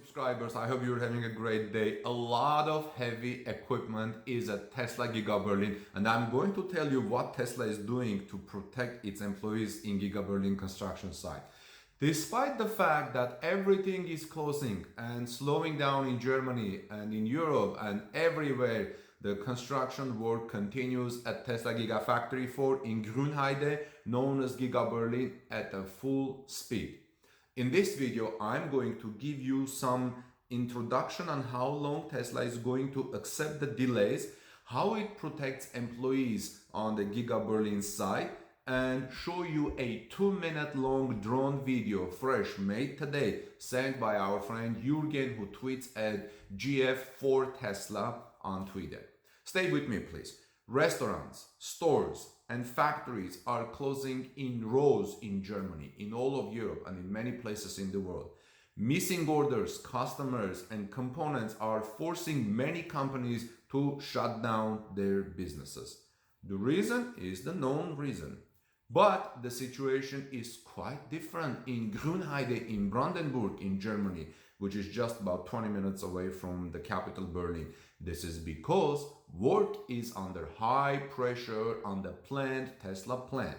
subscribers, I hope you're having a great day. A lot of heavy equipment is at Tesla Giga Berlin, and I'm going to tell you what Tesla is doing to protect its employees in Giga Berlin construction site. Despite the fact that everything is closing and slowing down in Germany and in Europe and everywhere, the construction work continues at Tesla Gigafactory 4 in Grunheide, known as Giga Berlin, at a full speed. In this video, I'm going to give you some introduction on how long Tesla is going to accept the delays, how it protects employees on the Giga Berlin site, and show you a 2-minute long drone video, fresh, made today, sent by our friend Jurgen, who tweets at GF4Tesla on Twitter. Stay with me, please. Restaurants, stores, and factories are closing in rows in Germany, in all of Europe, and in many places in the world. Missing orders, customers, and components are forcing many companies to shut down their businesses. The reason is the known reason. But the situation is quite different in Grünheide in Brandenburg in Germany, which is just about 20 minutes away from the capital Berlin. This is because work is under high pressure on the planned Tesla plant.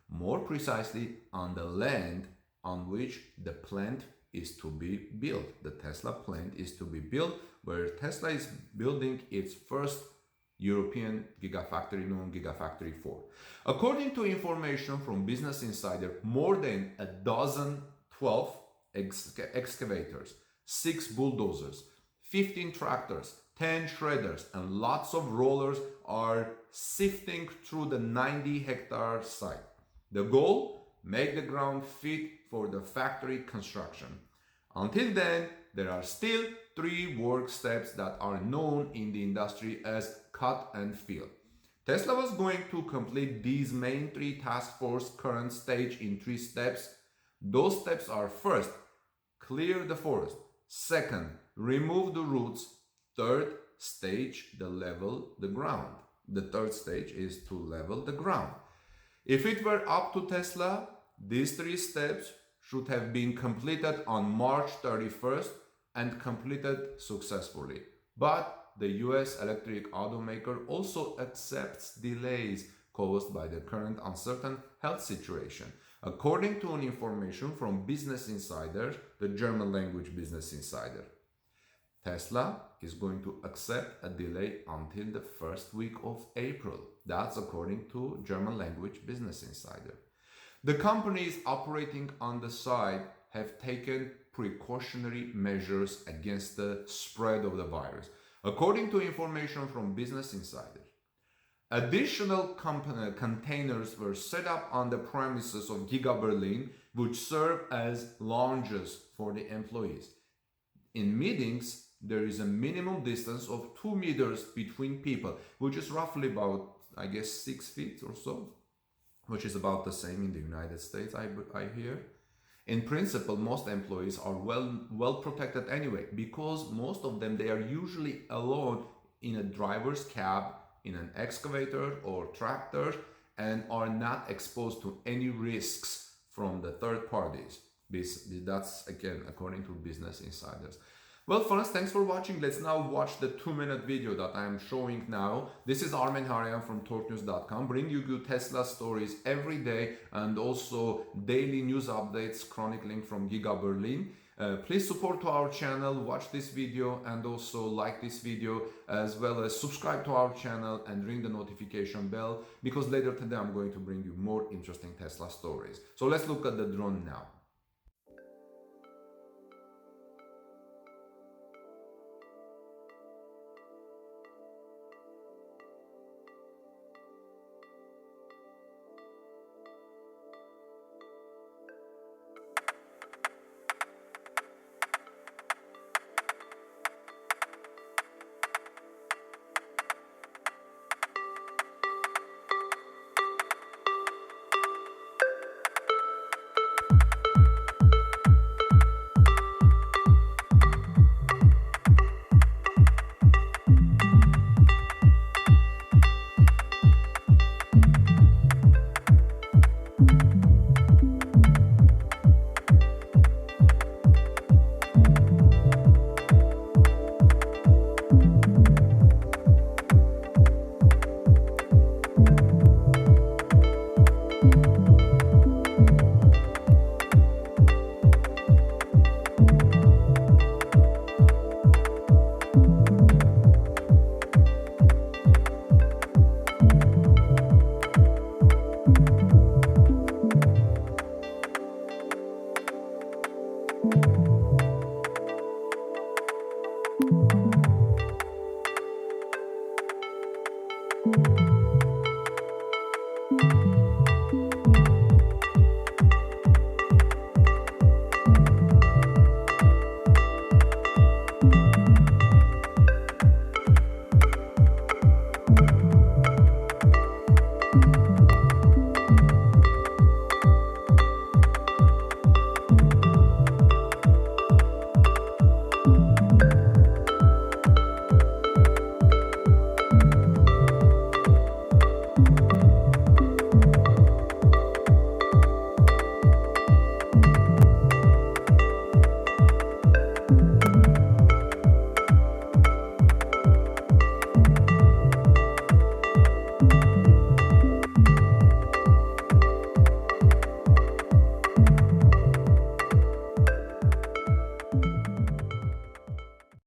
More precisely, on the land on which the plant is to be built. The Tesla plant is to be built where Tesla is building its first European Gigafactory, known Gigafactory 4. According to information from Business Insider, more than 12 excavators, 6 bulldozers, 15 tractors, 10 shredders, and lots of rollers are sifting through the 90-hectare site. The goal? Make the ground fit for the factory construction. Until then, there are still 3 work steps that are known in the industry as cut and fill. Tesla was going to complete these main 3 task force current stage in 3 steps. Those steps are: first, clear the forest; second, remove the roots; third stage, level the ground. The third stage is to level the ground. If it were up to Tesla, these 3 steps should have been completed on March 31st and completed successfully. But the US electric automaker also accepts delays caused by the current uncertain health situation. According to an information from Business Insider, the German language Business Insider, Tesla is going to accept a delay until the first week of April. That's according to German language Business Insider. The companies operating on the site have taken precautionary measures against the spread of the virus. According to information from Business Insider, additional containers were set up on the premises of Giga Berlin, which serve as lounges for the employees. In meetings, there is a minimum distance of 2 meters between people, which is roughly about, 6 feet or so, which is about the same in the United States, I hear. In principle, most employees are well protected anyway, because most of them, they are usually alone in a driver's cab, in an excavator or tractor, and are not exposed to any risks from the third parties. That's, again, according to Business Insiders. Well, friends, thanks for watching. Let's now watch the 2-minute video that I'm showing now. This is Armen Harian from TorqueNews.com, bringing you good Tesla stories every day and also daily news updates chronicling from Giga Berlin. Please support to our channel, watch this video, and also like this video, as well as subscribe to our channel and ring the notification bell, because later today I'm going to bring you more interesting Tesla stories. So let's look at the drone now.